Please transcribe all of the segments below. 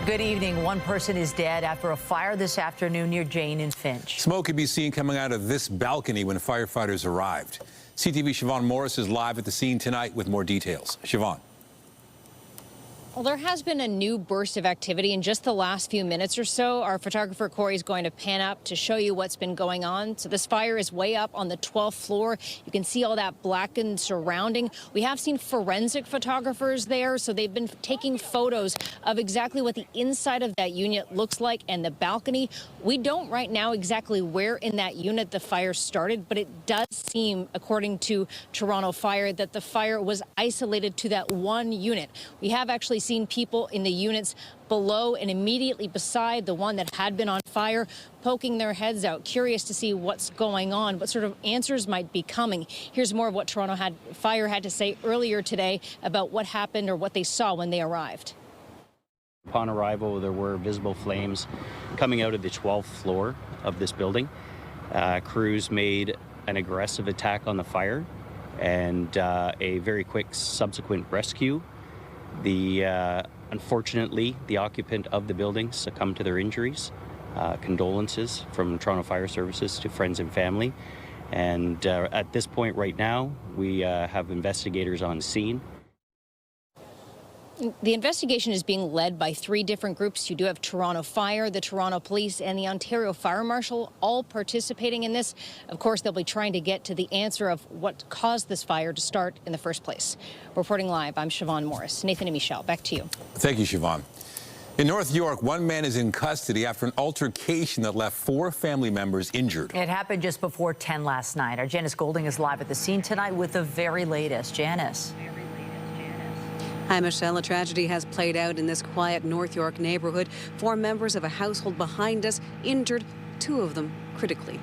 Good evening. One person is dead after a fire this afternoon near Jane and Finch. Smoke could be seen coming out of this balcony when firefighters arrived. CTV Siobhan Morris is live at the scene tonight with more details. Siobhan. Well, there has been a new burst of activity in just the last few minutes or so. Our photographer Corey is going to pan up to show you what's been going on. So this fire is way up on the 12th floor. You can see all that blackened surrounding. We have seen forensic photographers there, so they've been taking photos of exactly what the inside of that unit looks like and the balcony. We don't right now exactly where in that unit the fire started, but it does seem, according to Toronto Fire, that the fire was isolated to that one unit. We have actually seen people in the units below and immediately beside the one that had been on fire poking their heads out, curious to see what's going on, what sort of answers might be coming. Here's more of what Toronto Fire had to say earlier today about what happened or what they saw when they arrived. Upon arrival, there were visible flames coming out of the 12th floor of this building. Crews made an aggressive attack on the fire and a very quick subsequent rescue. Unfortunately, the occupant of the building succumbed to their injuries. Condolences from Toronto Fire Services to friends and family. And at this point right now, we have investigators on scene. The investigation is being led by 3 different groups. You do have Toronto Fire, the Toronto Police, and the Ontario Fire Marshal all participating in this. Of course, they'll be trying to get to the answer of what caused this fire to start in the first place. Reporting live, I'm Siobhan Morris. Nathan and Michelle, back to you. Thank you, Siobhan. In North York, one man is in custody after an altercation that left 4 family members injured. It happened just before 10 last night. Our Janice Golding is live at the scene tonight with the very latest. Janice. Hi, Michelle. A tragedy has played out in this quiet North York neighborhood. 4 members of a household behind us injured, 2 of them critically.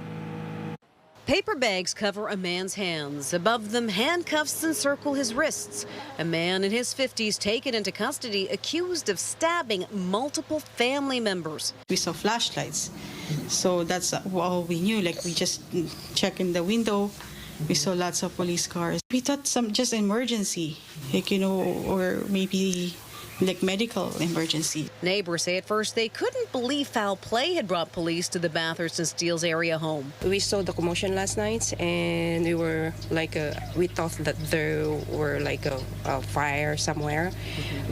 Paper bags cover a man's hands. Above them, handcuffs encircle his wrists. A man in his 50s taken into custody, accused of stabbing multiple family members. We saw flashlights, so that's all we knew. Like, we just checked in the window. We saw lots of police cars. We thought just emergency, like, or maybe like medical emergency. Neighbors say at first they couldn't believe foul play had brought police to the Bathurst and Steeles area home. We saw the commotion last night, and we were like, we thought that there were like a fire somewhere.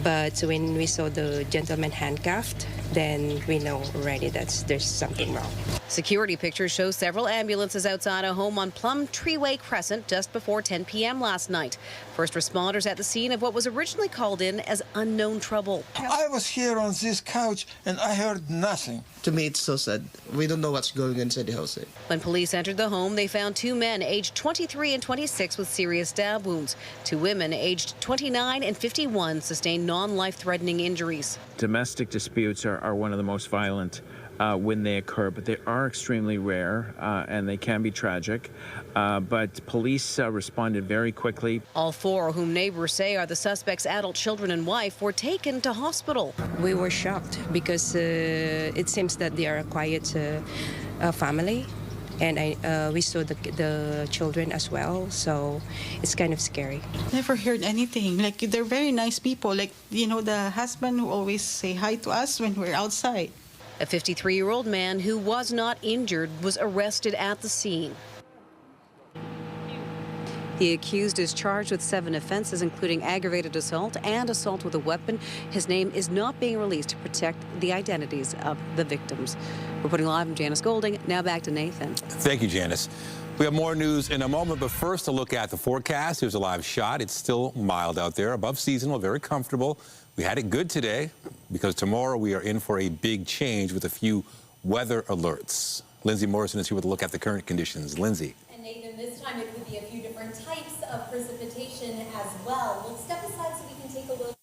But when we saw the gentleman handcuffed, then we know already that there's something wrong. Security pictures show several ambulances outside a home on Plum Treeway Crescent just before 10 p.m. last night. First responders at the scene of what was originally called in as unknown trouble. I was here on this couch and I heard nothing. To me, it's so sad. We don't know what's going on inside the house. When police entered the home, they found 2 men aged 23 and 26 with serious stab wounds. 2 women aged 29 and 51 sustained non-life-threatening injuries. Domestic disputes are one of the most violent when they occur, but they are extremely rare and they can be tragic. But police responded very quickly. All 4, whom neighbors say are the suspect's adult children and wife, were taken to hospital. We were shocked because it seems that they are a quiet family, and we saw the children as well, so it's kind of scary. Never heard anything. Like, they're very nice people. Like, the husband who always say hi to us when we're outside. A 53-year-old man who was not injured was arrested at the scene. The accused is charged with 7 offenses, including aggravated assault and assault with a weapon. His name is not being released to protect the identities of the victims. Reporting live, I'm Janice Golding. Now back to Nathan. Thank you, Janice. We have more news in a moment, but first a look at the forecast. Here's a live shot. It's still mild out there, above seasonal, very comfortable. We had it good today because tomorrow we are in for a big change with a few weather alerts. Lindsay Morrison is here with a look at the current conditions. Lindsay. And Nathan, this time it could be a few different types of precipitation as well. We'll step aside so we can take a look.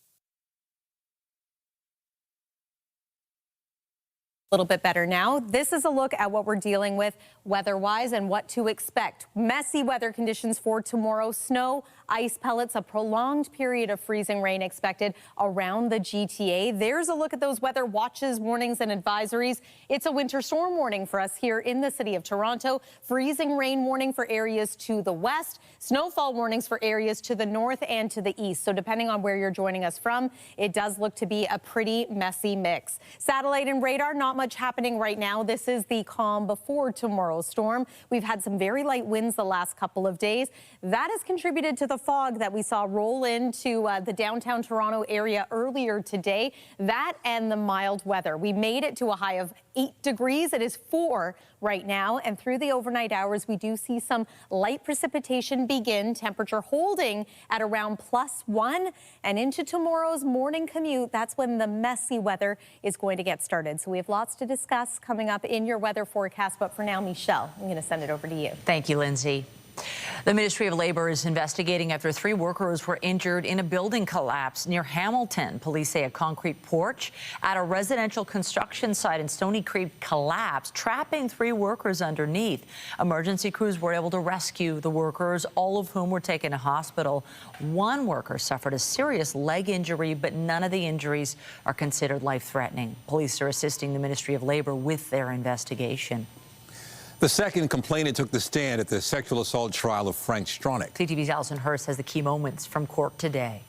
little bit better now. This is a look at what we're dealing with weather-wise and what to expect. Messy weather conditions for tomorrow. Snow, ice pellets, a prolonged period of freezing rain expected around the GTA. There's a look at those weather watches, warnings and advisories. It's a winter storm warning for us here in the city of Toronto. Freezing rain warning for areas to the west. Snowfall warnings for areas to the north and to the east. So depending on where you're joining us from, it does look to be a pretty messy mix. Satellite and radar, not much happening right now. This is the calm before tomorrow's storm. We've had some very light winds the last couple of days. That has contributed to the fog that we saw roll into the downtown Toronto area earlier today. That and the mild weather. We made it to a high of 8 degrees. It is 4 right now. And through the overnight hours, we do see some light precipitation begin. Temperature holding at around +1. And into tomorrow's morning commute, that's when the messy weather is going to get started. So we have lots to discuss coming up in your weather forecast. But for now, Michelle, I'm going to send it over to you. Thank you, Lindsay. The Ministry of Labour is investigating after 3 workers were injured in a building collapse near Hamilton. Police say a concrete porch at a residential construction site in Stony Creek collapsed, trapping 3 workers underneath. Emergency crews were able to rescue the workers, all of whom were taken to hospital. 1 worker suffered a serious leg injury, but none of the injuries are considered life-threatening. Police are assisting the Ministry of Labour with their investigation. The second complainant took the stand at the sexual assault trial of Frank Stronach. CTV's Alison Hurst has the key moments from court today.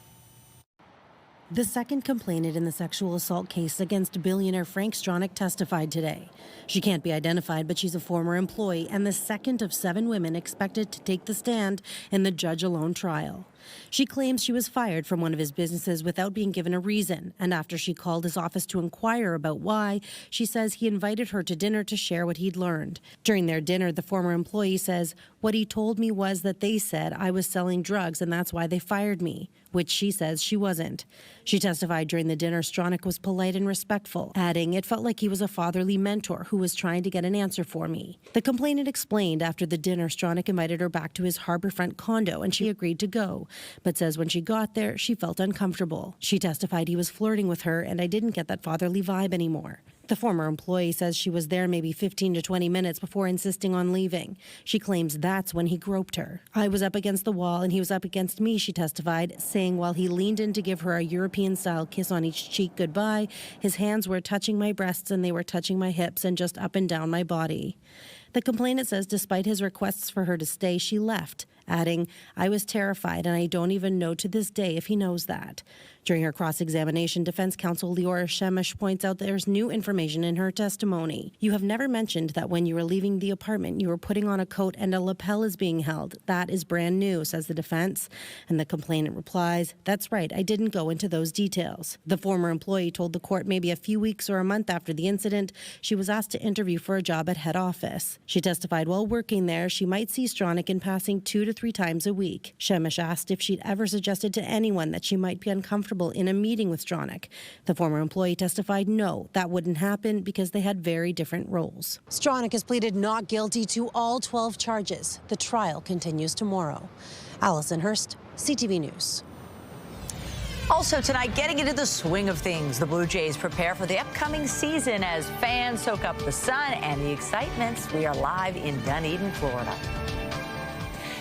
The second complainant in the sexual assault case against billionaire Frank Stronach testified today. She can't be identified, but she's a former employee and the second of 7 women expected to take the stand in the judge-alone trial. She claims she was fired from one of his businesses without being given a reason, and after she called his office to inquire about why, she says he invited her to dinner to share what he'd learned. During their dinner, the former employee says, "What he told me was that they said I was selling drugs and that's why they fired me," which she says she wasn't. She testified during the dinner Stronach was polite and respectful, adding, "It felt like he was a fatherly mentor who was trying to get an answer for me." The complainant explained after the dinner Stronach invited her back to his harborfront condo and she agreed to go, but says when she got there, she felt uncomfortable. She testified he was flirting with her and I didn't get that fatherly vibe anymore. The former employee says she was there maybe 15 to 20 minutes before insisting on leaving. She claims that's when he groped her. "I was up against the wall and he was up against me," she testified, saying while he leaned in to give her a European-style kiss on each cheek goodbye, his hands were touching my breasts and they were touching my hips and just up and down my body. The complainant says despite his requests for her to stay, she left, adding, "I was terrified and I don't even know to this day if he knows that." During her cross-examination, defense counsel Leora Shemish points out there's new information in her testimony. "You have never mentioned that when you were leaving the apartment, you were putting on a coat and a lapel is being held. That is brand new," says the defense. And the complainant replies, "That's right, I didn't go into those details." The former employee told the court maybe a few weeks or a month after the incident, she was asked to interview for a job at head office. She testified while working there, she might see Stronach in passing 2 to 3 times a week. Shemish asked if she'd ever suggested to anyone that she might be uncomfortable in a meeting with Stronach. The former employee testified no, that wouldn't happen because they had very different roles. Stronach has pleaded not guilty to all 12 charges. The trial continues tomorrow. Alison Hurst, CTV News. Also tonight, getting into the swing of things, the Blue Jays prepare for the upcoming season as fans soak up the sun and the excitements. We are live in Dunedin, Florida.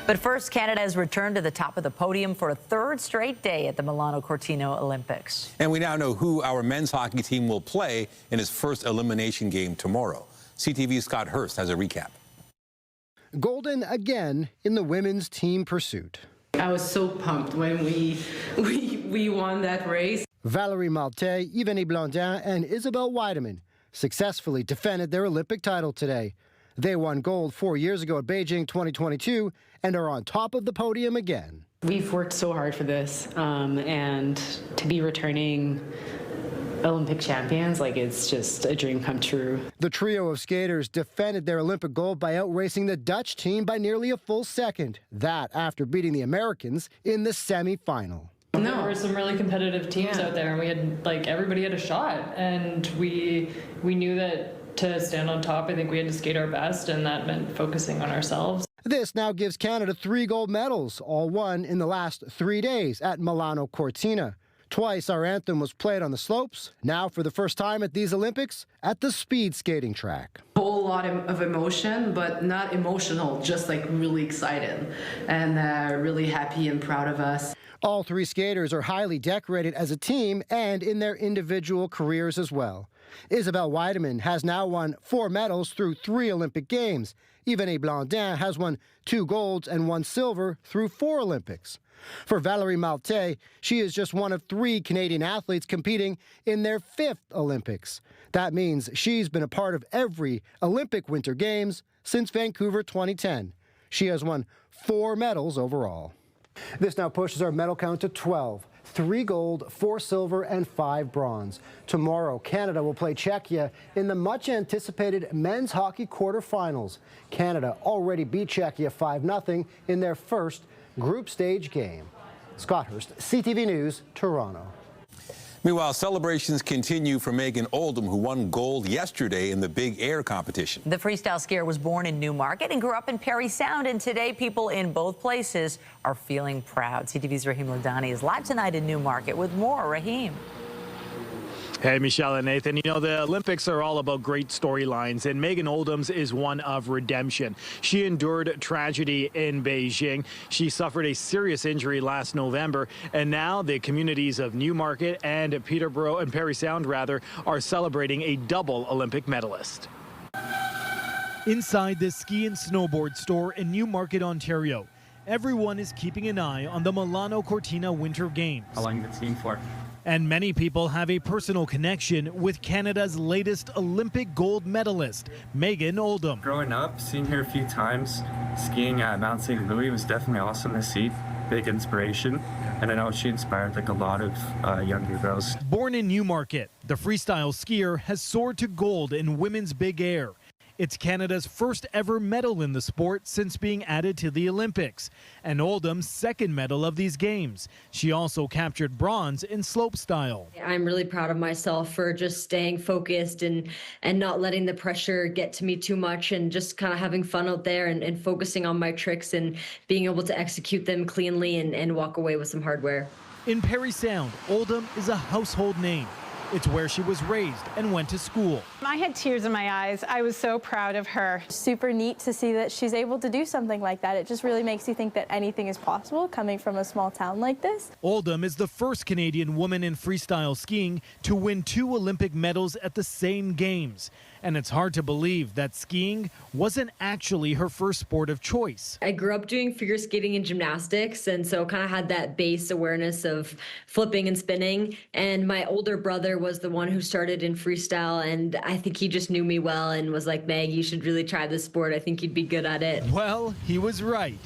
But first, Canada has returned to the top of the podium for a 3rd straight day at the Milano Cortina Olympics. And we now know who our men's hockey team will play in its first elimination game tomorrow. CTV's Scott Hurst has a recap. Golden again in the women's team pursuit. I was so pumped when we won that race. Valérie Maltais, Yvonne Blondin, and Isabelle Weideman successfully defended their Olympic title today. They won gold 4 years ago at Beijing 2022 and are on top of the podium again. We've worked so hard for this, and to be returning Olympic champions, it's just a dream come true. The trio of skaters defended their Olympic gold by outracing the Dutch team by nearly a full second. That after beating the Americans in the semifinal. There were some really competitive teams out there, and we had everybody had a shot, and we knew that to stand on top, I think we had to skate our best, and that meant focusing on ourselves. This now gives Canada 3 gold medals, all won in the last 3 days at Milano Cortina. Twice our anthem was played on the slopes. Now, for the first time at these Olympics, at the speed skating track. A whole lot of emotion, but not emotional, just like really excited and really happy and proud of us. All three skaters are highly decorated as a team and in their individual careers as well. Isabelle Weideman has now won 4 medals through 3 Olympic Games. Yvonne Blondin has won 2 golds and 1 silver through 4 Olympics. For Valerie Malte, she is just one of 3 Canadian athletes competing in their 5th Olympics. That means she's been a part of every Olympic Winter Games since Vancouver 2010. She has won 4 medals overall. This now pushes our medal count to 12. 3 gold, 4 silver, and 5 bronze. Tomorrow, Canada will play Czechia in the much-anticipated men's hockey quarterfinals. Canada already beat Czechia 5-0 in their first group stage game. Scott Hurst, CTV News, Toronto. Meanwhile, celebrations continue for Megan Oldham, who won gold yesterday in the big air competition. The freestyle skier was born in Newmarket and grew up in Parry Sound, and today people in both places are feeling proud. CTV's Rahim Ladani is live tonight in Newmarket with more. Rahim. Hey, Michelle and Nathan. You know, the Olympics are all about great storylines, and Megan Oldham's is one of redemption. She endured tragedy in Beijing. She suffered a serious injury last November, and now the communities of Newmarket and Peterborough and Parry Sound, rather, are celebrating a double Olympic medalist. Inside this ski and snowboard store in Newmarket, Ontario, everyone is keeping an eye on the Milano Cortina Winter Games. How long have you been skiing for? And many people have a personal connection with Canada's latest Olympic gold medalist, Megan Oldham. Growing up, seeing her a few times, skiing at Mount St. Louis was definitely awesome to see. Big inspiration. And I know she inspired like a lot of younger girls. Born in Newmarket, the freestyle skier has soared to gold in women's big air. It's Canada's first ever medal in the sport since being added to the Olympics, and Oldham's second medal of these games. She also captured bronze in slopestyle. I'm really proud of myself for just staying focused and not letting the pressure get to me too much, and just kind of having fun out there and focusing on my tricks and being able to execute them cleanly and walk away with some hardware. In Parry Sound, Oldham is a household name. It's where she was raised and went to school. I had tears in my eyes. I was so proud of her. Super neat to see that she's able to do something like that. It just really makes you think that anything is possible coming from a small town like this. Oldham is the first Canadian woman in freestyle skiing to win 2 Olympic medals at the same games. And it's hard to believe that skiing wasn't actually her first sport of choice. I grew up doing figure skating and gymnastics, and so kind of had that base awareness of flipping and spinning. And my older brother was the one who started in freestyle, and I think he just knew me well and was like, Meg, you should really try this sport. I think you'd be good at it. Well, he was right.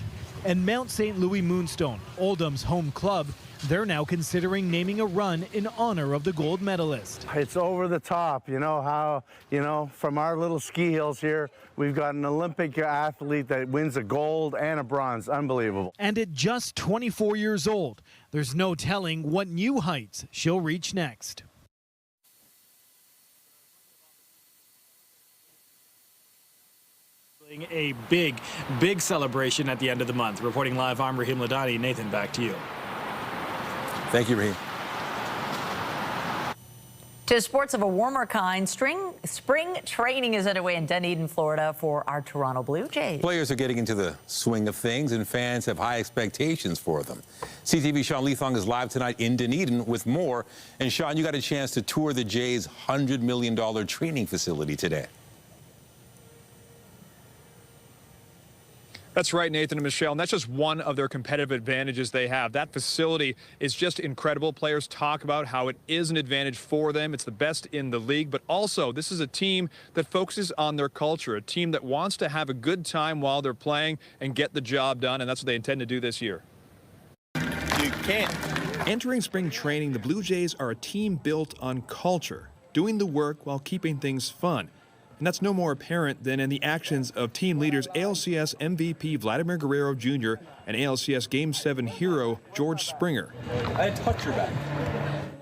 And Mount St. Louis Moonstone, Oldham's home club, they're now considering naming a run in honor of the gold medalist. It's over the top, you know, how, from our little ski hills here, we've got an Olympic athlete that wins a gold and a bronze. Unbelievable. And at just 24 years old, there's no telling what new heights she'll reach next. A big celebration at the end of the month. Reporting live, I'm Rahim Ladani. Nathan, back to you. Thank you, Rahim. To sports of a warmer kind, spring training is underway in Dunedin, Florida for our Toronto Blue Jays. Players are getting into the swing of things, and fans have high expectations for them. CTV Sean Leithong is live tonight in Dunedin with more. And Sean, you got a chance to tour the Jays' $100 million training facility today. That's right, Nathan and Michelle, and that's just one of their competitive advantages they have. That facility is just incredible. Players talk about how it is an advantage for them. It's the best in the league, but also this is a team that focuses on their culture, a team that wants to have a good time while they're playing and get the job done, and that's what they intend to do this year. You can't. Entering spring training, the Blue Jays are a team built on culture, doing the work while keeping things fun. And that's no more apparent than in the actions of team leaders ALCS MVP Vladimir Guerrero Jr. and ALCS Game 7 hero George Springer. I touched your back.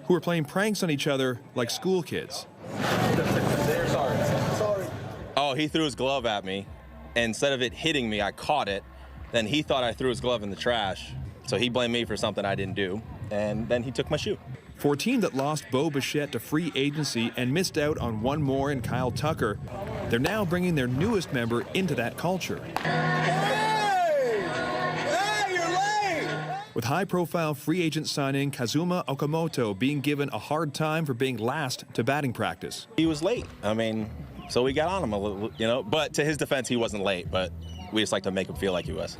Who are playing pranks on each other like school kids. Sorry. Oh, he threw his glove at me. And instead of it hitting me, I caught it. Then he thought I threw his glove in the trash. So he blamed me for something I didn't do. And then he took my shoe. For a team that lost Bo Bichette to free agency and missed out on one more in Kyle Tucker, they're now bringing their newest member into that culture. With high-profile free agent signing Kazuma Okamoto being given a hard time for being last to batting practice. He was late. I mean, so we got on him a little, you know, but to his defense, he wasn't late, but we just like to make him feel like he was.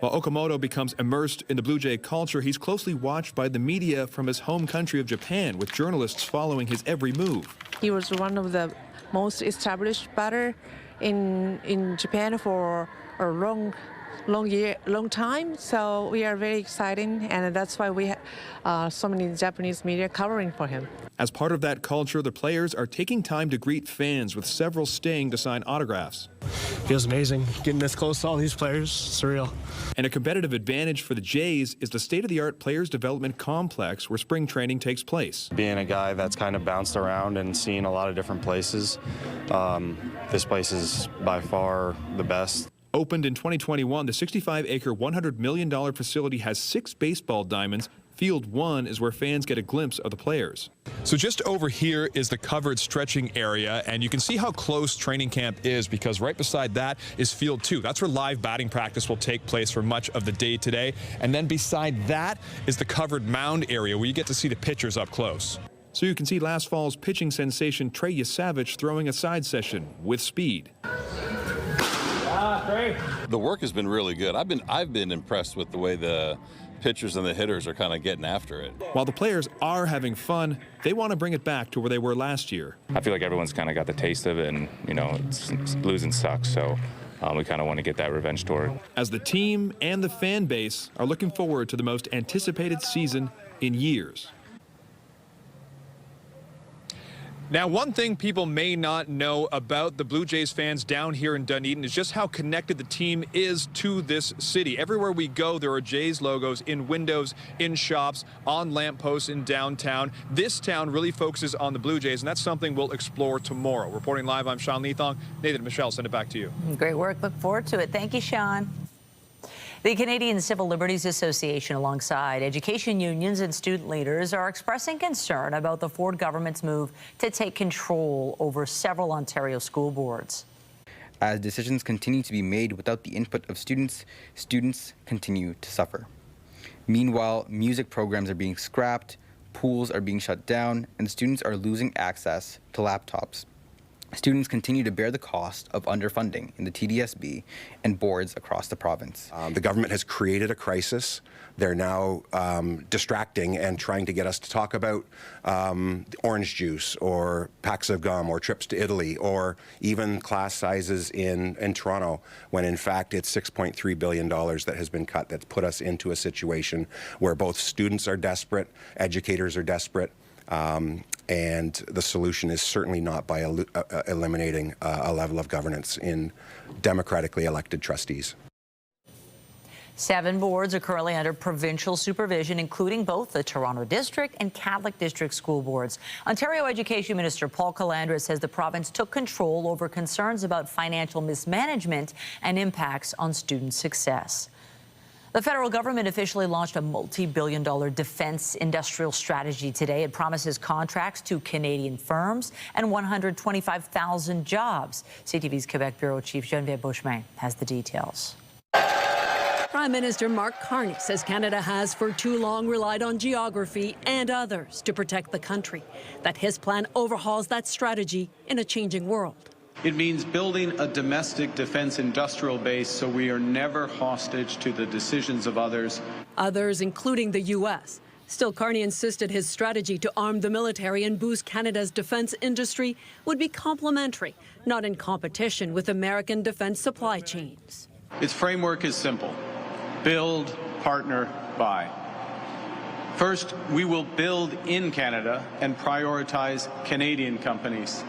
While Okamoto becomes immersed in the Blue Jay culture, he's closely watched by the media from his home country of Japan, with journalists following his every move. He was one of the most established batter in Japan for a long time, so we are very excited, and that's why we have so many Japanese media covering for him. As part of that culture, the players are taking time to greet fans, with several staying to sign autographs. Feels amazing getting this close to all these players. Surreal. And a competitive advantage for the Jays is the state-of-the-art players development complex where spring training takes place. Being a guy that's kind of bounced around and seen a lot of different places, this place is by far the best. Opened in 2021, the 65-acre, $100 million facility has 6 baseball diamonds. Field 1 is where fans get a glimpse of the players. So just over here is the covered stretching area, and you can see how close training camp is, because right beside that is Field 2. That's where live batting practice will take place for much of the day today. And then beside that is the covered mound area, where you get to see the pitchers up close. So you can see last fall's pitching sensation Trey Yasavich throwing a side session with speed. The work has been really good. I've been impressed with the way the pitchers and the hitters are kind of getting after it. While the players are having fun, they want to bring it back to where they were last year. I feel like everyone's kind of got the taste of it, and you know, losing sucks, so we kind of want to get that revenge tour. As the team and the fan base are looking forward to the most anticipated season in years. Now, one thing people may not know about the Blue Jays fans down here in Dunedin is just how connected the team is to this city. Everywhere we go, there are Jays logos in windows, in shops, on lampposts in downtown. This town really focuses on the Blue Jays, and that's something we'll explore tomorrow. Reporting live, I'm Sean Leathong. Nathan and Michelle, send it back to you. Great work. Look forward to it. Thank you, Sean. The Canadian Civil Liberties Association, alongside education unions and student leaders, are expressing concern about the Ford government's move to take control over several Ontario school boards. As decisions continue to be made without the input of students, students continue to suffer. Meanwhile, music programs are being scrapped, pools are being shut down, and students are losing access to laptops. Students continue to bear the cost of underfunding in the TDSB and boards across the province. The government has created a crisis. They're now distracting and trying to get us to talk about orange juice or packs of gum or trips to Italy or even class sizes in Toronto, when in fact it's $6.3 billion that has been cut. That's put us into a situation where both students are desperate, educators are desperate, and the solution is certainly not by eliminating a level of governance in democratically elected trustees. 7 boards are currently under provincial supervision, including both the Toronto District and Catholic District school boards. Ontario Education Minister Paul Calandra says the province took control over concerns about financial mismanagement and impacts on student success. The federal government officially launched a multi-billion-dollar defense industrial strategy today. It promises contracts to Canadian firms and 125,000 jobs. CTV's Quebec Bureau Chief Geneviève Beauchemin has the details. Prime Minister Mark Carney says Canada has for too long relied on geography and others to protect the country, that his plan overhauls that strategy in a changing world. It means building a domestic defense industrial base so we are never hostage to the decisions of others. Others, including the U.S. Still, Carney insisted his strategy to arm the military and boost Canada's defense industry would be complementary, not in competition with American defense supply chains. Its framework is simple: build, partner, buy. First, we will build in Canada and prioritize Canadian companies.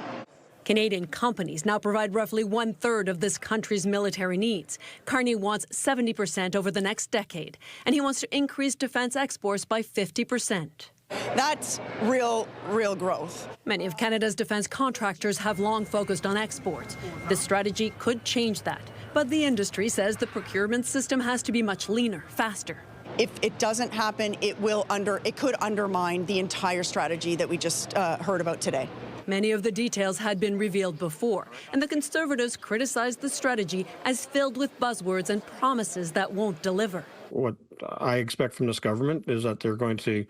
Canadian companies now provide roughly 1/3 of this country's military needs. Carney wants 70% over the next decade, and he wants to increase defense exports by 50%. That's real growth. Many of Canada's defense contractors have long focused on exports. This strategy could change that, but the industry says the procurement system has to be much leaner, faster. if it doesn't happen, it could undermine the entire strategy that we just heard about today. Many of the details had been revealed before, and the Conservatives criticized the strategy as filled with buzzwords and promises that won't deliver. What I expect from this government is that they're going to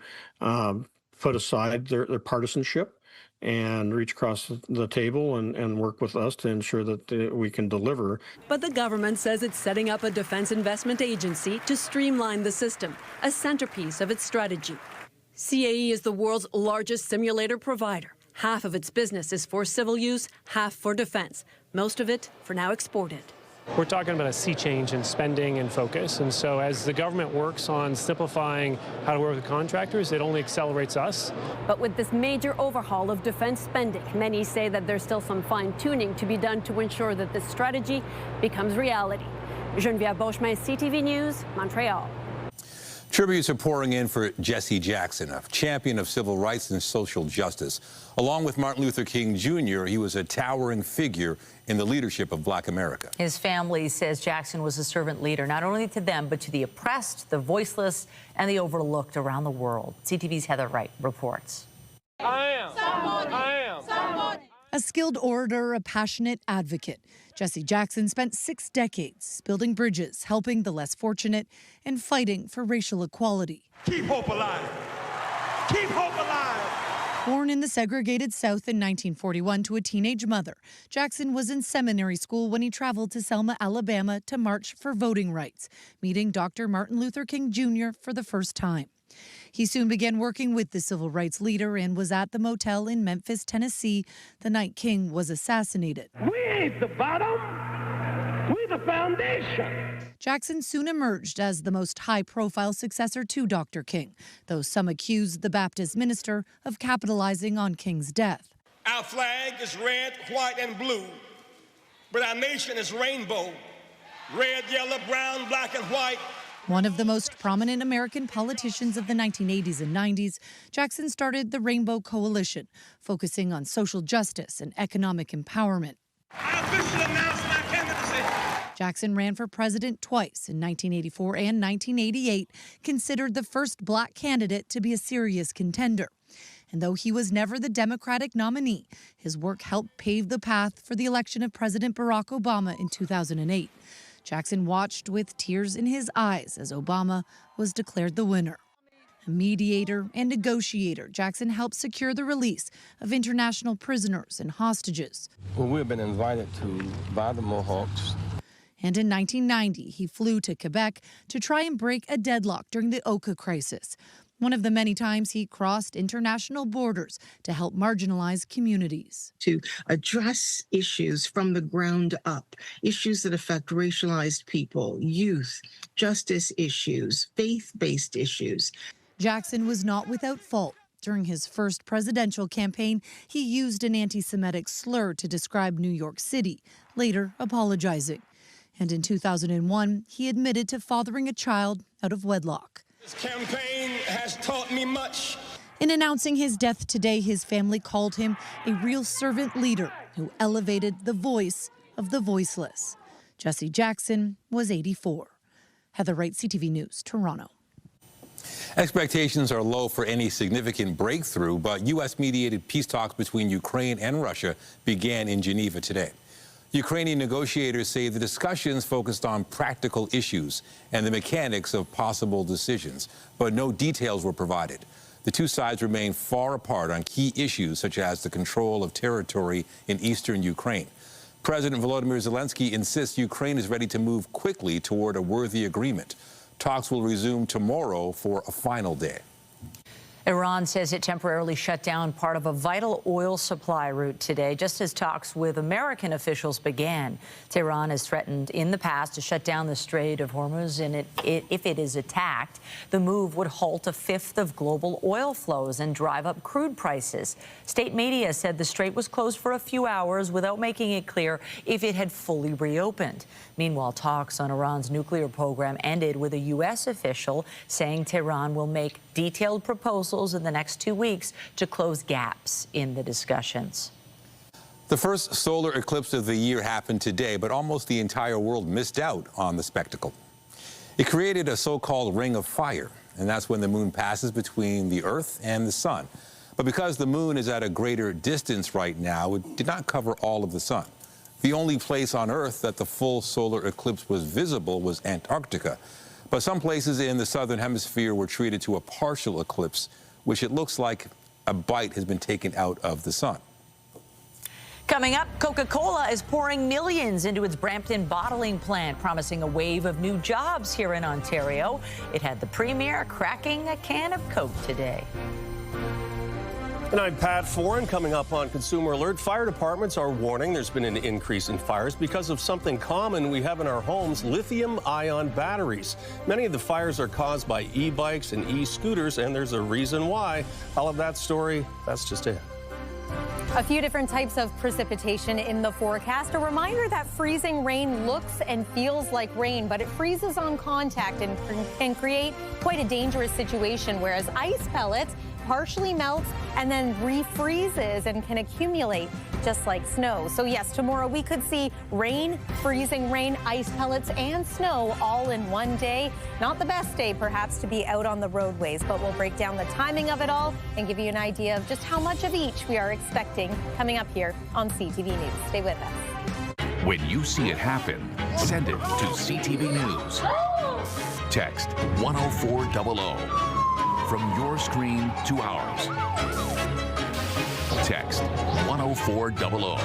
put aside their partisanship and reach across the table and work with us to ensure that we can deliver. But the government says it's setting up a defense investment agency to streamline the system, a centerpiece of its strategy. CAE is the world's largest simulator provider. Half of its business is for civil use, half for defense, most of it for now exported. We're talking about a sea change in spending and focus, and so as the government works on simplifying how to work with contractors, it only accelerates us. But with this major overhaul of defense spending, many say that there's still some fine-tuning to be done to ensure that this strategy becomes reality. Geneviève Beauchemin, CTV News, Montreal. Tributes are pouring in for Jesse Jackson, a champion of civil rights and social justice. Along with Martin Luther King Jr., he was a towering figure in the leadership of Black America. His family says Jackson was a servant leader, not only to them, but to the oppressed, the voiceless, and the overlooked around the world. CTV's Heather Wright reports. I am. A skilled orator, a passionate advocate, Jesse Jackson spent 6 decades building bridges, helping the less fortunate, and fighting for racial equality. Keep hope alive. Keep hope alive. Born in the segregated South in 1941 to a teenage mother, Jackson was in seminary school when he traveled to Selma, Alabama to march for voting rights, meeting Dr. Martin Luther King Jr. for the first time. He soon began working with the civil rights leader and was at the motel in Memphis, Tennessee, the night King was assassinated. We ain't the bottom, we the foundation. Jackson soon emerged as the most high-profile successor to Dr. King, though some accused the Baptist minister of capitalizing on King's death. Our flag is red, white, and blue, but our nation is rainbow. Red, yellow, brown, black, and white. One of the most prominent American politicians of the 1980s and 90s, Jackson started the Rainbow Coalition, focusing on social justice and economic empowerment. I officially announce my candidacy. Jackson ran for president twice in 1984 and 1988, considered the first black candidate to be a serious contender. And though he was never the Democratic nominee, his work helped pave the path for the election of President Barack Obama in 2008. Jackson watched with tears in his eyes as Obama was declared the winner. A mediator and negotiator, Jackson helped secure the release of international prisoners and hostages. Well, we've been invited to by the Mohawks. And in 1990, he flew to Quebec to try and break a deadlock during the Oka crisis, one of the many times he crossed international borders to help marginalized communities. To address issues from the ground up, issues that affect racialized people, youth, justice issues, faith-based issues. Jackson was not without fault. During his first presidential campaign, he used an anti-Semitic slur to describe New York City, later apologizing. And in 2001, he admitted to fathering a child out of wedlock. This campaign has taught me much. In announcing his death today, his family called him a real servant leader who elevated the voice of the voiceless. Jesse Jackson was 84. Heather Wright, CTV News, Toronto. Expectations are low for any significant breakthrough, but U.S.-mediated peace talks between Ukraine and Russia began in Geneva today. Ukrainian negotiators say the discussions focused on practical issues and the mechanics of possible decisions, but no details were provided. The two sides remain far apart on key issues such as the control of territory in eastern Ukraine. President Volodymyr Zelensky insists Ukraine is ready to move quickly toward a worthy agreement. Talks will resume tomorrow for a final day. Iran says it temporarily shut down part of a vital oil supply route today, just as talks with American officials began. Tehran has threatened in the past to shut down the Strait of Hormuz, and if it is attacked, the move would halt a fifth of global oil flows and drive up crude prices. State media said the strait was closed for a few hours without making it clear if it had fully reopened. Meanwhile, talks on Iran's nuclear program ended with a U.S. official saying Tehran will make detailed proposals in the next 2 weeks to close gaps in the discussions. The first solar eclipse of the year happened today, but almost the entire world missed out on the spectacle. It created a so-called ring of fire, and that's when the moon passes between the Earth and the sun. But because the moon is at a greater distance right now, it did not cover all of the sun. The only place on Earth that the full solar eclipse was visible was Antarctica. But some places in the southern hemisphere were treated to a partial eclipse, which it looks like a bite has been taken out of the sun. Coming up, Coca-Cola is pouring millions into its Brampton bottling plant, promising a wave of new jobs here in Ontario. It had the premier cracking a can of Coke today. And I'm Pat Foran. Coming up on Consumer Alert, fire departments are warning there's been an increase in fires because of something common we have in our homes, lithium-ion batteries. Many of the fires are caused by e-bikes and e-scooters, and there's a reason why. I'll have that story. That's just it. A few different types of precipitation in the forecast. A reminder that freezing rain looks and feels like rain, but it freezes on contact and can create quite a dangerous situation, whereas ice pellets partially melts and then refreezes and can accumulate just like snow. So yes, tomorrow we could see rain, freezing rain, ice pellets and snow all in one day. Not the best day perhaps to be out on the roadways, but we'll break down the timing of it all and give you an idea of just how much of each we are expecting coming up here on CTV News. Stay with us. When you see it happen, send it to CTV News. Text 10400. From your screen to ours. Text 10400.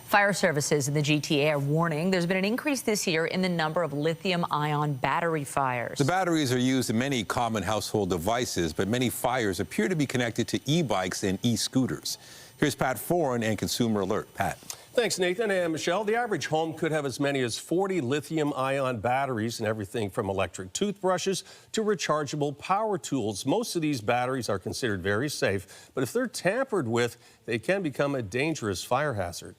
Fire services in the GTA are warning there's been an increase this year in the number of lithium-ion battery fires. The batteries are used in many common household devices, but many fires appear to be connected to e-bikes and e-scooters. Here's Pat Foran and Consumer Alert. Pat. Thanks, Nathan and Michelle. The average home could have as many as 40 lithium-ion batteries in everything from electric toothbrushes to rechargeable power tools. Most of these batteries are considered very safe, but if they're tampered with, they can become a dangerous fire hazard.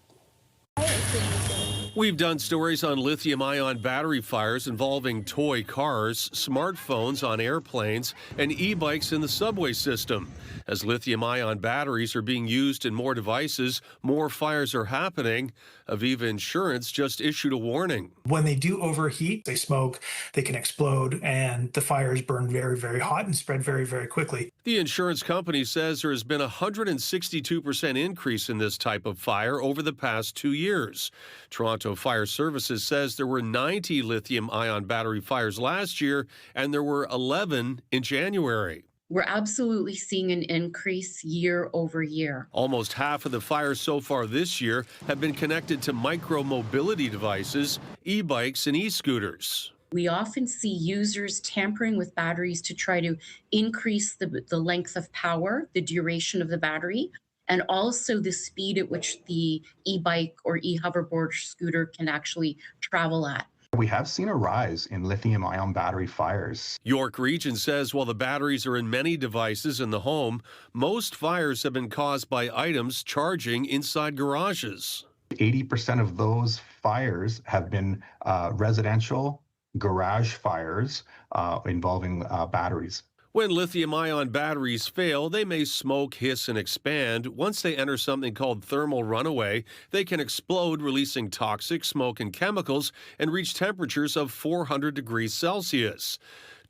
We've done stories on lithium-ion battery fires involving toy cars, smartphones on airplanes, and e-bikes in the subway system. As lithium-ion batteries are being used in more devices, more fires are happening. Aviva Insurance just issued a warning. When they do overheat, they smoke, they can explode, and the fires burn very, very hot and spread very, very quickly. The insurance company says there has been a 162% increase in this type of fire over the past 2 years. Toronto Fire Services says there were 90 lithium-ion battery fires last year, and there were 11 in January. We're absolutely seeing an increase year over year. Almost half of the fires so far this year have been connected to micro-mobility devices, e-bikes and e-scooters. We often see users tampering with batteries to try to increase the length of power, the duration of the battery, and also the speed at which the e-bike or e-hoverboard scooter can actually travel at. We have seen a rise in lithium-ion battery fires. York Region says while the batteries are in many devices in the home, most fires have been caused by items charging inside garages. 80% of those fires have been residential garage fires involving batteries. When lithium-ion batteries fail, they may smoke, hiss, and expand. Once they enter something called thermal runaway, they can explode, releasing toxic smoke and chemicals, and reach temperatures of 400 degrees Celsius.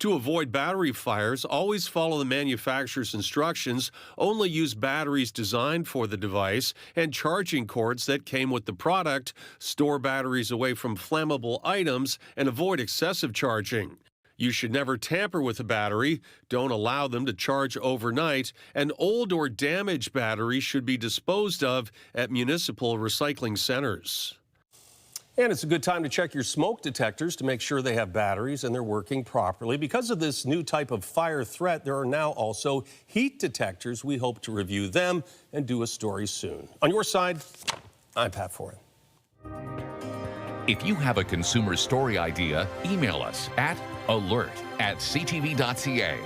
To avoid battery fires, always follow the manufacturer's instructions, only use batteries designed for the device, and charging cords that came with the product. Store batteries away from flammable items, and avoid excessive charging. You should never tamper with a battery. Don't allow them to charge overnight. An old or damaged battery should be disposed of at municipal recycling centers. And it's a good time to check your smoke detectors to make sure they have batteries and they're working properly. Because of this new type of fire threat, there are now also heat detectors. We hope to review them and do a story soon. On your side, I'm Pat Foran. If you have a consumer story idea, email us at alert@ctv.ca.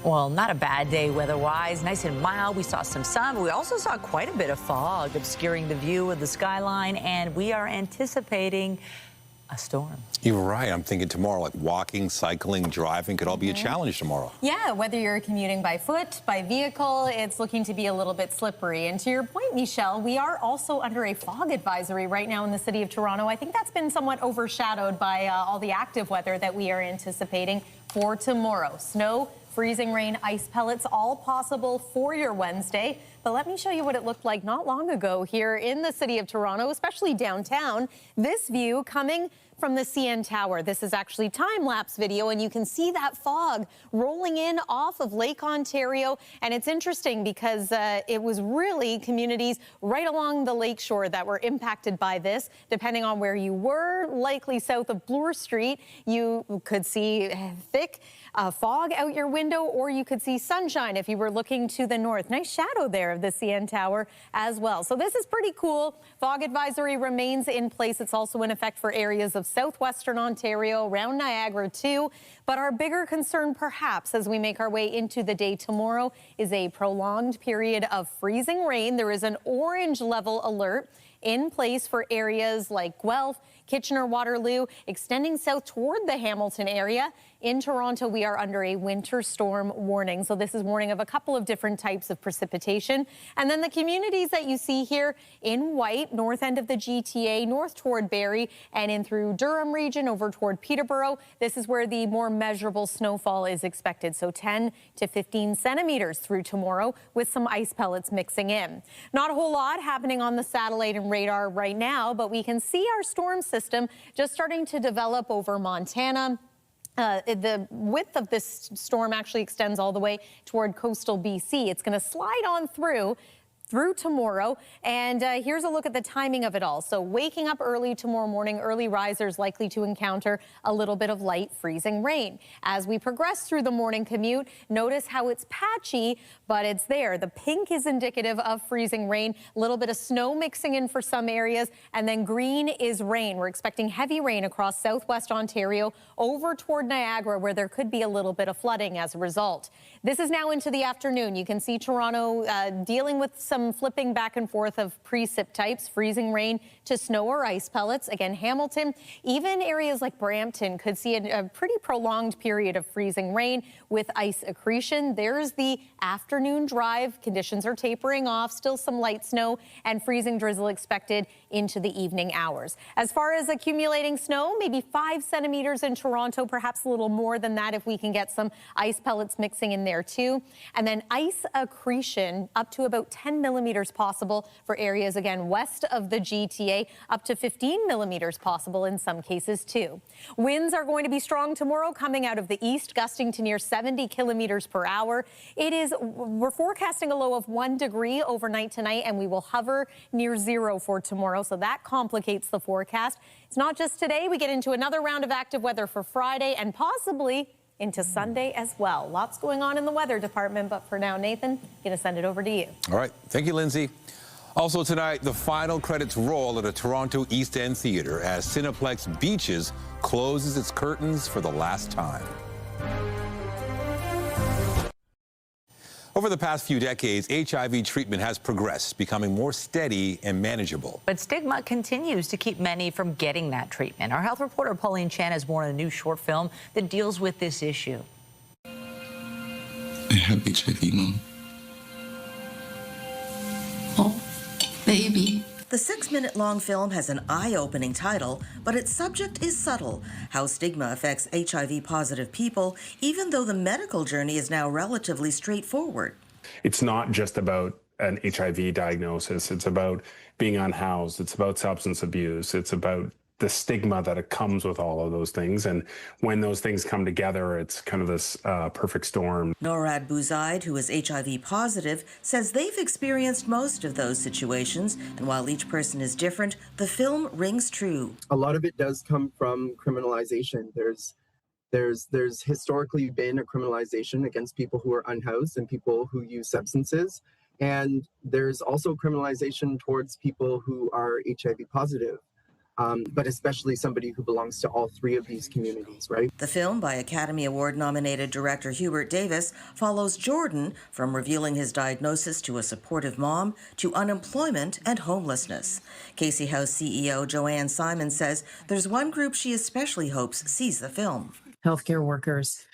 Well, not a bad day weather-wise. Nice and mild. We saw some sun, but we also saw quite a bit of fog obscuring the view of the skyline, and we are anticipating a storm. You're right. I'm thinking tomorrow, like walking, cycling, driving could all be a challenge tomorrow. Yeah, whether you're commuting by foot, by vehicle, it's looking to be a little bit slippery. And to your point, Michelle, we are also under a fog advisory right now in the city of Toronto. I think that's been somewhat overshadowed by all the active weather that we are anticipating for tomorrow. Snow, freezing rain, ice pellets, all possible for your Wednesday. But let me show you what it looked like not long ago here in the city of Toronto, especially downtown. This view coming from the CN Tower. This is actually time-lapse video, and you can see that fog rolling in off of Lake Ontario. And it's interesting because it was really communities right along the lakeshore that were impacted by this. Depending on where you were, likely south of Bloor Street, you could see thick fog out your window, or you could see sunshine if you were looking to the north. Nice shadow there of the CN Tower as well. So this is pretty cool. Fog advisory remains in place. It's also in effect for areas of southwestern Ontario, around Niagara too. But our bigger concern, perhaps, as we make our way into the day tomorrow, is a prolonged period of freezing rain. There is an orange level alert in place for areas like Guelph, Kitchener-Waterloo, extending south toward the Hamilton area. In Toronto, we are under a winter storm warning. So this is warning of a couple of different types of precipitation. And then the communities that you see here in white, north end of the GTA, north toward Barrie, and in through Durham region over toward Peterborough. This is where the more measurable snowfall is expected. So 10 to 15 centimeters through tomorrow with some ice pellets mixing in. Not a whole lot happening on the satellite and radar right now, but we can see our storm system just starting to develop over Montana. The width of this storm actually extends all the way toward coastal BC. It's going to slide on through tomorrow. And here's a look at the timing of it all. So waking up early tomorrow morning, early risers likely to encounter a little bit of light freezing rain. As we progress through the morning commute, notice how it's patchy, but it's there. The pink is indicative of freezing rain, a little bit of snow mixing in for some areas, and then green is rain. We're expecting heavy rain across southwest Ontario over toward Niagara, where there could be a little bit of flooding as a result. This is now into the afternoon. You can see Toronto dealing with some flipping back and forth of precip types, freezing rain to snow or ice pellets. Again, Hamilton, even areas like Brampton could see a pretty prolonged period of freezing rain with ice accretion. There's the afternoon drive. Conditions are tapering off, still some light snow and freezing drizzle expected into the evening hours. As far as accumulating snow, maybe 5 centimeters in Toronto, perhaps a little more than that if we can get some ice pellets mixing in there too. And then ice accretion up to about 10 millimeters possible for areas, again, west of the GTA, up to 15 millimeters possible in some cases too. Winds are going to be strong tomorrow, coming out of the east, gusting to near 70 kilometers per hour. We're forecasting a low of 1 degree overnight tonight, and we will hover near 0 for tomorrow. So that complicates the forecast. It's not just today. We get into another round of active weather for Friday and possibly into Sunday as well. Lots going on in the weather department, but for now, Nathan, going to send it over to you. All right. Thank you, Lindsay. Also tonight, the final credits roll at a Toronto East End theater as Cineplex Beaches closes its curtains for the last time. Over the past few decades, HIV treatment has progressed, becoming more steady and manageable. But stigma continues to keep many from getting that treatment. Our health reporter Pauline Chan has born a new short film that deals with this issue. I have HIV, Mom. Oh, baby. The 6-minute-long film has an eye-opening title, but its subject is subtle: how stigma affects HIV-positive people, even though the medical journey is now relatively straightforward. It's not just about an HIV diagnosis. It's about being unhoused. It's about substance abuse. It's about the stigma that comes with all of those things. And when those things come together, it's kind of this perfect storm. Norad Bouzaid, who is HIV positive, says they've experienced most of those situations. And while each person is different, the film rings true. A lot of it does come from criminalization. There's historically been a criminalization against people who are unhoused and people who use substances. And there's also criminalization towards people who are HIV positive. but especially somebody who belongs to all three of these communities, right? The film, by Academy Award-nominated director Hubert Davis, follows Jordan from revealing his diagnosis to a supportive mom to unemployment and homelessness. Casey House CEO Joanne Simon says there's one group she especially hopes sees the film. Healthcare workers.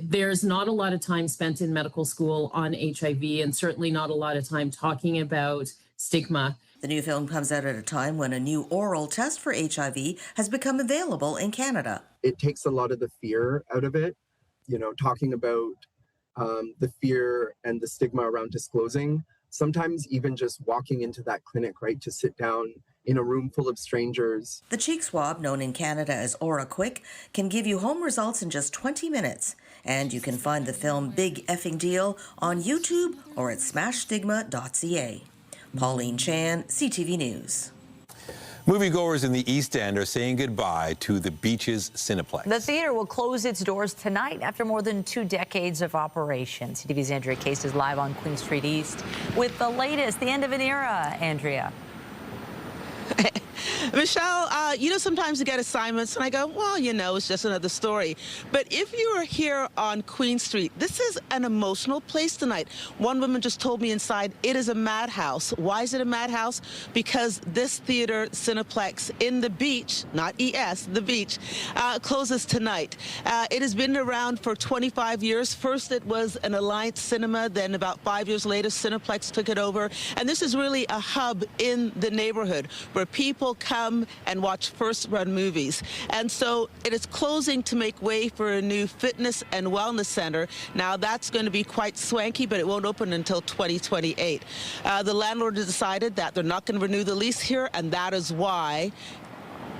There's not a lot of time spent in medical school on HIV, and certainly not a lot of time talking about stigma. The new film comes out at a time when a new oral test for HIV has become available in Canada. It takes a lot of the fear out of it, talking about the fear and the stigma around disclosing. Sometimes even just walking into that clinic, right, to sit down in a room full of strangers. The cheek swab, known in Canada as Aura Quick, can give you home results in just 20 minutes. And you can find the film Big Effing Deal on YouTube or at smashstigma.ca. Pauline Chan, CTV News. Moviegoers in the East End are saying goodbye to the Beaches Cineplex. The theater will close its doors tonight after more than 2 decades of operation. CTV's Andrea Case is live on Queen Street East with the latest, the end of an era. Andrea. Michelle, sometimes you get assignments and I go, well, it's just another story. But if you are here on Queen Street, this is an emotional place tonight. One woman just told me inside, it is a madhouse. Why is it a madhouse? Because this theater, Cineplex, in the Beach, not ES, the Beach, closes tonight. It has been around for 25 years. First, it was an Alliance Cinema. Then about 5 years later, Cineplex took it over. And this is really a hub in the neighborhood where people come and watch first-run movies. And so it is closing to make way for a new fitness and wellness center. Now, that's going to be quite swanky, but it won't open until 2028. The landlord has decided that they're not going to renew the lease here, and that is why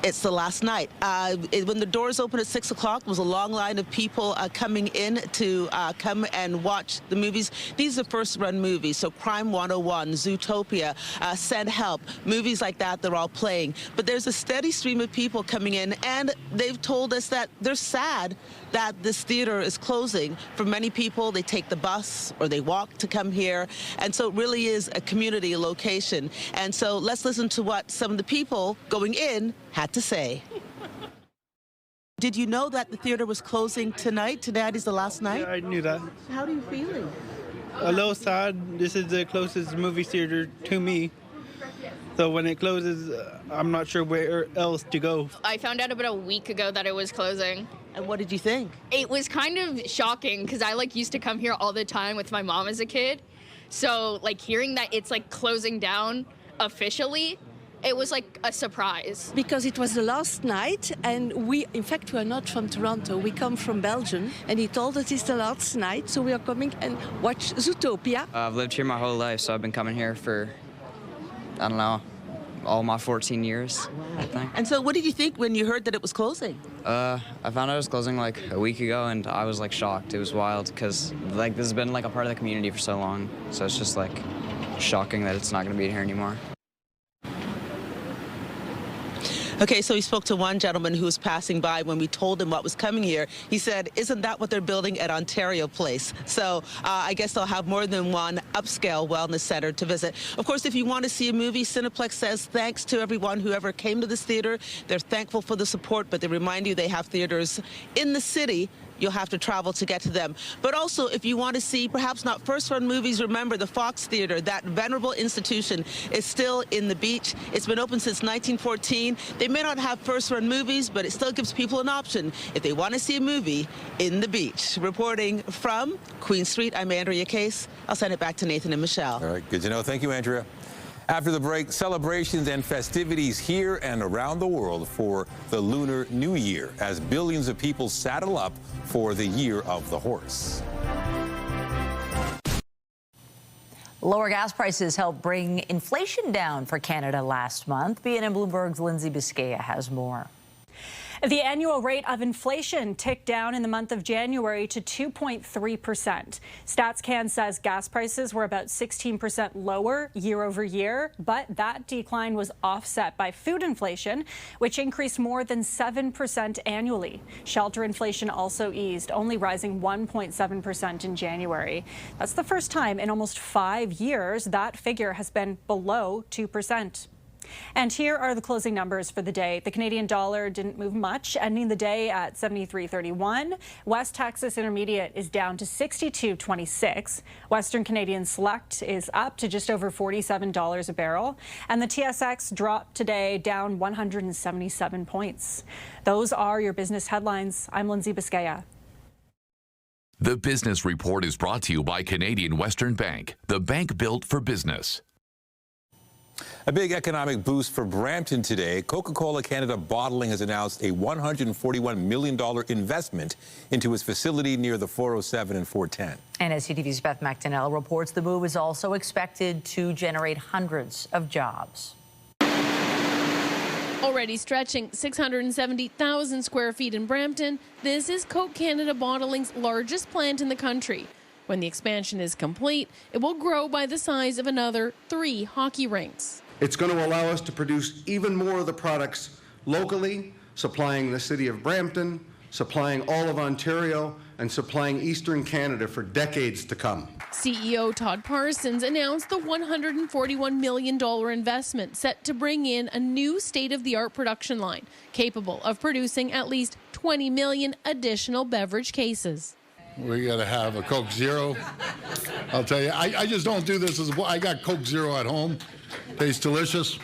it's the last night. When the doors opened at 6 o'clock, there was a long line of people coming in to come and watch the movies. These are first-run movies, so Crime 101, Zootopia, Send Help, movies like that, they're all playing. But there's a steady stream of people coming in, and they've told us that they're sad that this theater is closing. For many people, they take the bus or they walk to come here, and so it really is a community location. And so let's listen to what some of the people going in had to say. Did you know that the theater was closing tonight? Tonight is the last night? Yeah, I knew that. How are you feeling? A little sad. This is the closest movie theater to me. So when it closes, I'm not sure where else to go. I found out about a week ago that it was closing. And what did you think? It was kind of shocking because I used to come here all the time with my mom as a kid. So hearing that it's closing down officially, it was a surprise. Because it was the last night, and we are not from Toronto, we come from Belgium, and he told us it's the last night, so we are coming and watch Zootopia. I've lived here my whole life, so I've been coming here for, I don't know, all my 14 years, I think. And so what did you think when you heard that it was closing? I found out it was closing a week ago, and I was shocked. It was wild, because this has been a part of the community for so long, so it's just shocking that it's not going to be here anymore. Okay, so he spoke to one gentleman who was passing by when we told him what was coming here. He said, isn't that what they're building at Ontario Place? So I guess they'll have more than one upscale wellness center to visit. Of course, if you want to see a movie, Cineplex says thanks to everyone who ever came to this theater. They're thankful for the support, but they remind you they have theaters in the city. You'll have to travel to get to them. But also, if you want to see perhaps not first-run movies, remember the Fox Theater, that venerable institution, is still in the Beach. It's been open since 1914. They may not have first-run movies, but it still gives people an option if they want to see a movie in the Beach. Reporting from Queen Street, I'm Andrea Case. I'll send it back to Nathan and Michelle. All right, good to know. Thank you, Andrea. After the break, celebrations and festivities here and around the world for the Lunar New Year as billions of people saddle up for the Year of the Horse. Lower gas prices helped bring inflation down for Canada last month. BNN Bloomberg's Lindsay Biscaya has more. The annual rate of inflation ticked down in the month of January to 2.3%. StatsCan says gas prices were about 16% lower year over year, but that decline was offset by food inflation, which increased more than 7% annually. Shelter inflation also eased, only rising 1.7% in January. That's the first time in almost 5 years that figure has been below 2%. And here are the closing numbers for the day. The Canadian dollar didn't move much, ending the day at 73.31. West Texas Intermediate is down to 62.26. Western Canadian Select is up to just over $47 a barrel. And the TSX dropped today, down 177 points. Those are your business headlines. I'm Lindsay Biscaya. The Business Report is brought to you by Canadian Western Bank, the bank built for business. A big economic boost for Brampton today. Coca-Cola Canada Bottling has announced a $141 million investment into its facility near the 407 and 410. And as CTV's Beth McDonnell reports, the move is also expected to generate hundreds of jobs. Already stretching 670,000 square feet in Brampton, this is Coke Canada Bottling's largest plant in the country. When the expansion is complete, it will grow by the size of another 3 hockey rinks. It's going to allow us to produce even more of the products locally, supplying the city of Brampton, supplying all of Ontario, and supplying Eastern Canada for decades to come. CEO Todd Parsons announced the $141 million investment set to bring in a new state-of-the-art production line capable of producing at least 20 million additional beverage cases. We got to have a Coke Zero. I'll tell you, I just don't do this as a boy. I got Coke Zero at home. Tastes delicious.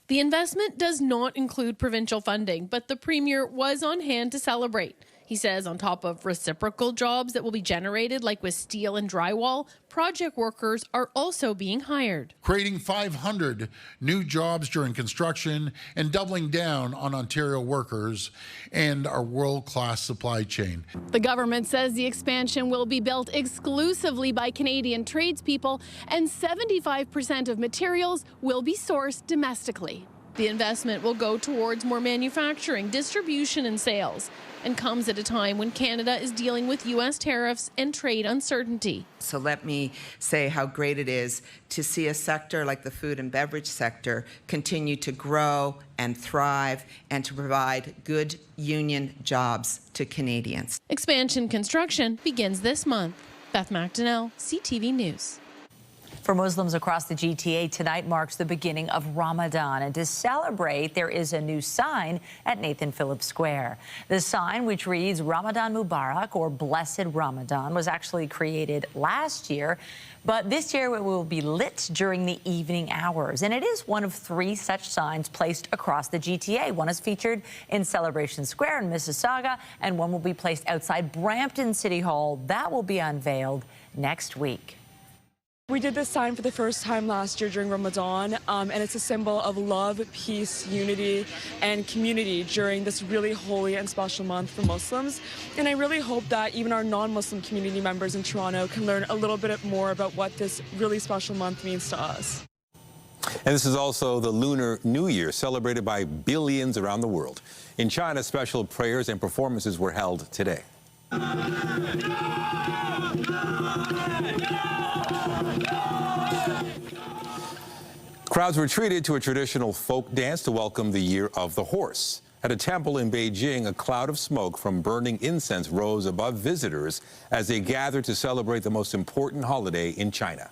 The investment does not include provincial funding, but the Premier was on hand to celebrate. He says on top of reciprocal jobs that will be generated, like with steel and drywall, project workers are also being hired. Creating 500 new jobs during construction and doubling down on Ontario workers and our world-class supply chain. The government says the expansion will be built exclusively by Canadian tradespeople, and 75% of materials will be sourced domestically. The investment will go towards more manufacturing, distribution, and sales, and comes at a time when Canada is dealing with U.S. tariffs and trade uncertainty. So let me say how great it is to see a sector like the food and beverage sector continue to grow and thrive and to provide good union jobs to Canadians. Expansion construction begins this month. Beth McDonnell, CTV News. For Muslims across the GTA, tonight marks the beginning of Ramadan. And to celebrate, there is a new sign at Nathan Phillips Square. The sign, which reads Ramadan Mubarak, or Blessed Ramadan, was actually created last year. But this year it will be lit during the evening hours. And it is one of 3 such signs placed across the GTA. One is featured in Celebration Square in Mississauga, and one will be placed outside Brampton City Hall. That will be unveiled next week. We did this sign for the first time last year during Ramadan, and it's a symbol of love, peace, unity, and community during this really holy and special month for Muslims. And I really hope that even our non-Muslim community members in Toronto can learn a little bit more about what this really special month means to us. And this is also the Lunar New Year, celebrated by billions around the world. In China, special prayers and performances were held today. Crowds were treated to a traditional folk dance to welcome the Year of the Horse. At a temple in Beijing, a cloud of smoke from burning incense rose above visitors as they gathered to celebrate the most important holiday in China.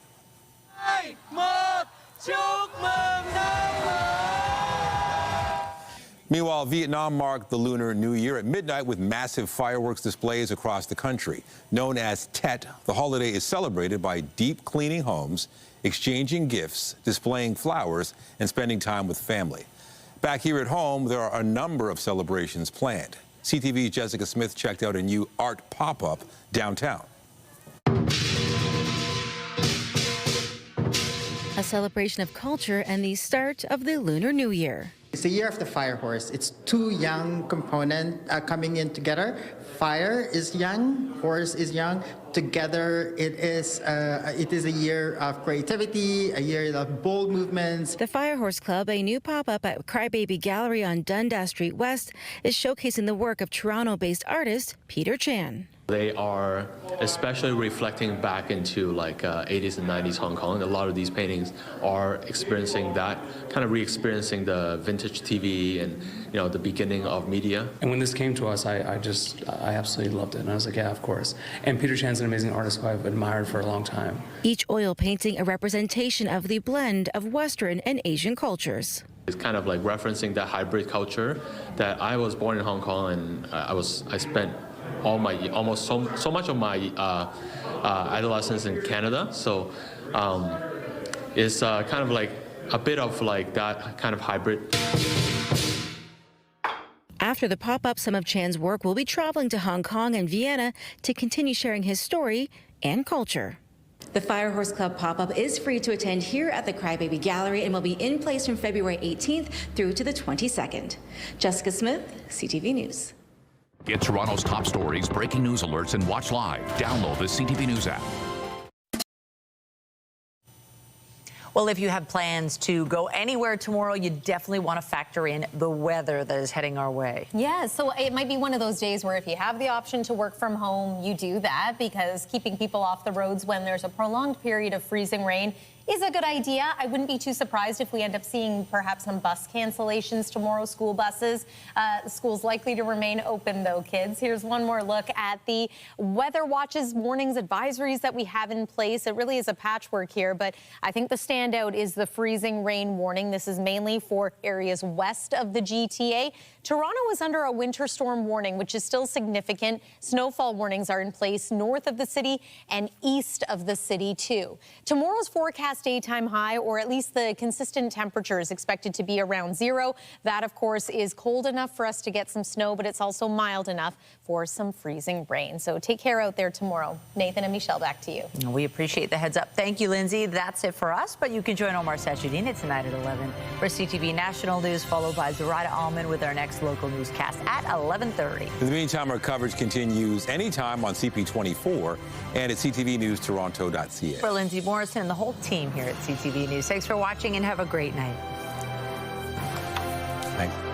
Meanwhile, Vietnam marked the Lunar New Year at midnight with massive fireworks displays across the country. Known as Tet, the holiday is celebrated by deep cleaning homes, exchanging gifts, displaying flowers, and spending time with family. Back here at home, there are a number of celebrations planned. CTV's Jessica Smith checked out a new art pop-up downtown. A celebration of culture and the start of the Lunar New Year. It's the year of the fire horse. It's 2 young components coming in together. Fire is young, horse is young. Together, it is a year of creativity, a year of bold movements. The Fire Horse Club, a new pop-up at Crybaby Gallery on Dundas Street West, is showcasing the work of Toronto-based artist Peter Chan. They are especially reflecting back into like 80s and 90s Hong Kong. A lot of these paintings are experiencing that, kind of re-experiencing the vintage TV and, you know, the beginning of media. And when this came to us, I absolutely loved it. And I was like, yeah, of course. And Peter Chan's an amazing artist who I've admired for a long time. Each oil painting a representation of the blend of Western and Asian cultures. It's kind of like referencing that hybrid culture that I was born in Hong Kong, and I spent almost so much of my adolescence in Canada. So it's kind of like a bit of like that kind of hybrid. After the pop-up, some of Chan's work will be traveling to Hong Kong and Vienna to continue sharing his story and culture. The Firehorse Club pop-up is free to attend here at the Crybaby Gallery and will be in place from February 18th through to the 22nd. Jessica Smith, CTV News. Get Toronto's top stories, breaking news alerts, and watch live. Download the CTV News app. Well, if you have plans to go anywhere tomorrow, you definitely want to factor in the weather that is heading our way. Yeah, so it might be one of those days where if you have the option to work from home, you do that, because keeping people off the roads when there's a prolonged period of freezing rain is a good idea. I wouldn't be too surprised if we end up seeing perhaps some bus cancellations tomorrow, school buses. The school's likely to remain open, though, kids. Here's one more look at the weather watches, warnings, advisories that we have in place. It really is a patchwork here, but I think the standout is the freezing rain warning. This is mainly for areas west of the GTA. Toronto is under a winter storm warning, which is still significant. Snowfall warnings are in place north of the city and east of the city, too. Tomorrow's forecast daytime high, or at least the consistent temperature, is expected to be around 0. That, of course, is cold enough for us to get some snow, but it's also mild enough for some freezing rain. So take care out there tomorrow. Nathan and Michelle, back to you. We appreciate the heads up. Thank you, Lindsay. That's it for us, but you can join Omar Sajidina tonight at 11 for CTV National News, followed by Zoraida Allman with our next local newscast at 11:30. In the meantime, our coverage continues anytime on CP24 and at ctvnewstoronto.ca. For Lindsay Morrison and the whole team here at CTV News, thanks for watching and have a great night. Thanks.